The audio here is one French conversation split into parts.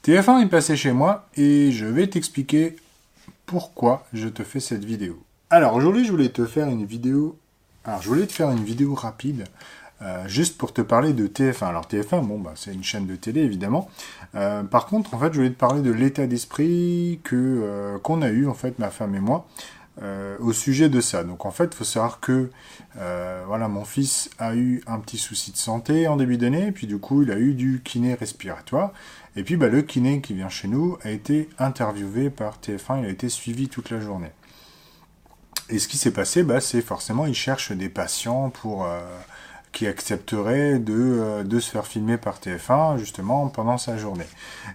TF1 est passé chez moi et je vais t'expliquer pourquoi je te fais cette vidéo. Alors aujourd'hui je voulais te faire une vidéo. Rapide, juste pour te parler de TF1. Alors TF1, bon bah c'est une chaîne de télé évidemment. Par contre, en fait, je voulais te parler de l'état d'esprit qu'on a eu en fait ma femme et moi au sujet de ça. Donc en fait, il faut savoir que voilà, mon fils a eu un petit souci de santé en début d'année, et puis du coup, il a eu du kiné respiratoire. Et puis bah, le kiné qui vient chez nous a été interviewé par TF1, il a été suivi toute la journée. Et ce qui s'est passé, bah, c'est forcément, il cherche des patients qui accepteraient de se faire filmer par TF1, justement, pendant sa journée.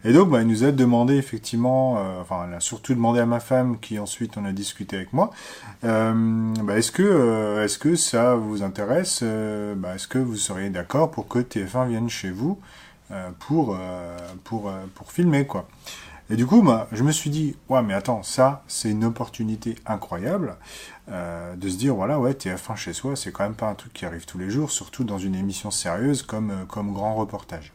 Et donc, bah, il nous a demandé, effectivement, enfin, il a surtout demandé à ma femme, qui ensuite on a discuté avec moi, bah, est-ce que ça vous intéresse, bah, est-ce que vous seriez d'accord pour que TF1 vienne chez vous pour filmer, quoi. Et du coup, bah, je me suis dit, ouais, mais attends, ça, c'est une opportunité incroyable de se dire, voilà, ouais, TF1 chez soi, c'est quand même pas un truc qui arrive tous les jours, surtout dans une émission sérieuse comme Grand Reportage.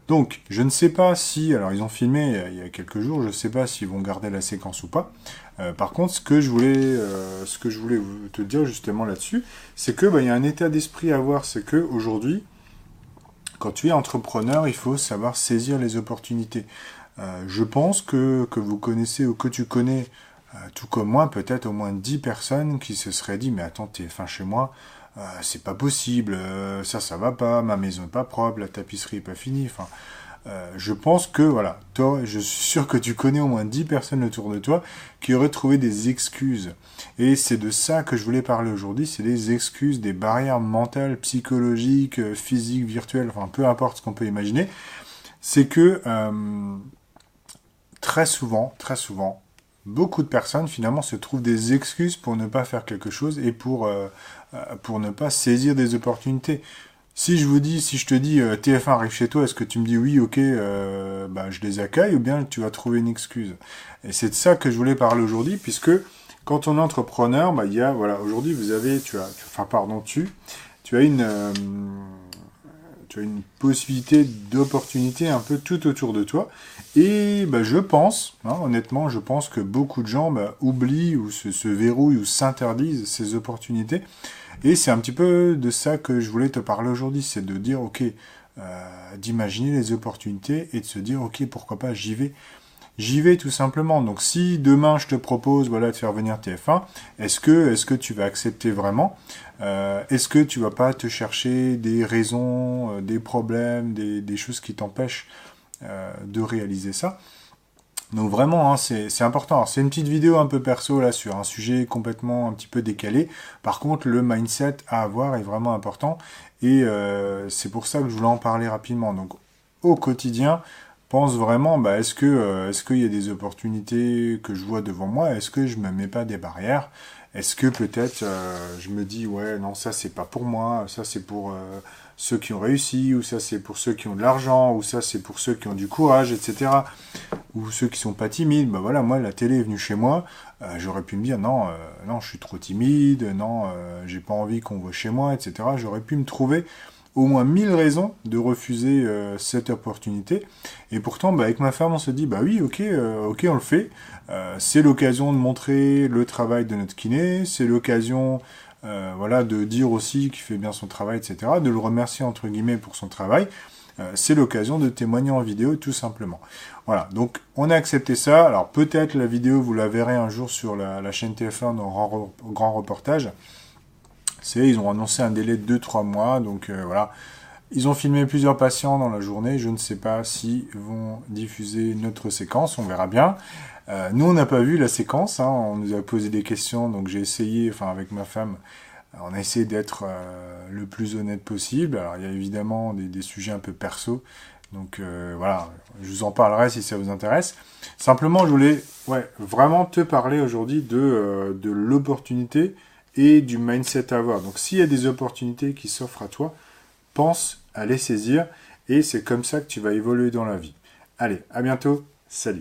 Donc, je ne sais pas si, alors ils ont filmé il y a quelques jours, je ne sais pas s'ils vont garder la séquence ou pas. Par contre, ce que je voulais te dire justement là-dessus, c'est que bah, il y a un état d'esprit à avoir, c'est que aujourd'hui, quand tu es entrepreneur, il faut savoir saisir les opportunités. Je pense que vous connaissez ou que tu connais, tout comme moi, peut-être au moins 10 personnes qui se seraient dit « Mais attends, TF1 chez moi, c'est pas possible, ça va pas, ma maison est pas propre, la tapisserie est pas finie. » Enfin, je pense que, voilà, toi, je suis sûr que tu connais au moins 10 personnes autour de toi qui auraient trouvé des excuses. Et c'est de ça que je voulais parler aujourd'hui, c'est des excuses, des barrières mentales, psychologiques, physiques, virtuelles, enfin peu importe ce qu'on peut imaginer. C'est que très souvent, beaucoup de personnes finalement se trouvent des excuses pour ne pas faire quelque chose et pour ne pas saisir des opportunités. Si je te dis TF1 arrive chez toi, est-ce que tu me dis oui, ok, bah, je les accueille, ou bien tu vas trouver une excuse? Et c'est de ça que je voulais parler aujourd'hui, puisque quand on est entrepreneur, bah, il y a, voilà, aujourd'hui tu as une possibilité d'opportunité un peu tout autour de toi. Et bah, je pense, honnêtement, je pense que beaucoup de gens oublient ou se verrouillent ou s'interdisent ces opportunités. Et c'est un petit peu de ça que je voulais te parler aujourd'hui, c'est de dire, ok, d'imaginer les opportunités et de se dire, ok, pourquoi pas, j'y vais. J'y vais tout simplement. Donc si demain je te propose voilà, de faire venir TF1, est-ce que tu vas accepter vraiment est-ce que tu vas pas te chercher des raisons, des problèmes, des choses qui t'empêchent de réaliser ça? Donc vraiment, hein, c'est important. Alors, c'est une petite vidéo un peu perso là sur un sujet complètement un petit peu décalé. Par contre, le mindset à avoir est vraiment important et c'est pour ça que je voulais en parler rapidement. Donc au quotidien, pense vraiment, bah, est-ce qu'il y a des opportunités que je vois devant moi? Est-ce que je me mets pas des barrières? Est-ce que peut-être je me dis, ouais, non, ça c'est pas pour moi, ça c'est pour ceux qui ont réussi, ou ça c'est pour ceux qui ont de l'argent, ou ça c'est pour ceux qui ont du courage, etc. Ou ceux qui sont pas timides. Bah voilà, moi la télé est venue chez moi, j'aurais pu me dire non, non, je suis trop timide, non, j'ai pas envie qu'on voit chez moi, etc. J'aurais pu me trouver au moins 1000 raisons de refuser cette opportunité. Et pourtant, bah, avec ma femme, on se dit, bah oui, ok, on le fait. C'est l'occasion de montrer le travail de notre kiné, c'est l'occasion voilà, de dire aussi qu'il fait bien son travail, etc., de le remercier, entre guillemets, pour son travail. C'est l'occasion de témoigner en vidéo, tout simplement. Voilà, donc on a accepté ça. Alors peut-être la vidéo, vous la verrez un jour sur la chaîne TF1 dans Grand Reportage. Ils ont annoncé un délai de 2-3 mois, donc voilà. Ils ont filmé plusieurs patients dans la journée, je ne sais pas s'ils vont diffuser notre séquence, on verra bien. Nous, on n'a pas vu la séquence, hein, on nous a posé des questions, donc j'ai essayé, enfin avec ma femme, on a essayé d'être le plus honnête possible. Alors il y a évidemment des sujets un peu perso, donc voilà, je vous en parlerai si ça vous intéresse. Simplement, je voulais vraiment te parler aujourd'hui de l'opportunité et du mindset à avoir. Donc s'il y a des opportunités qui s'offrent à toi, pense à les saisir et c'est comme ça que tu vas évoluer dans la vie. Allez, à bientôt, salut.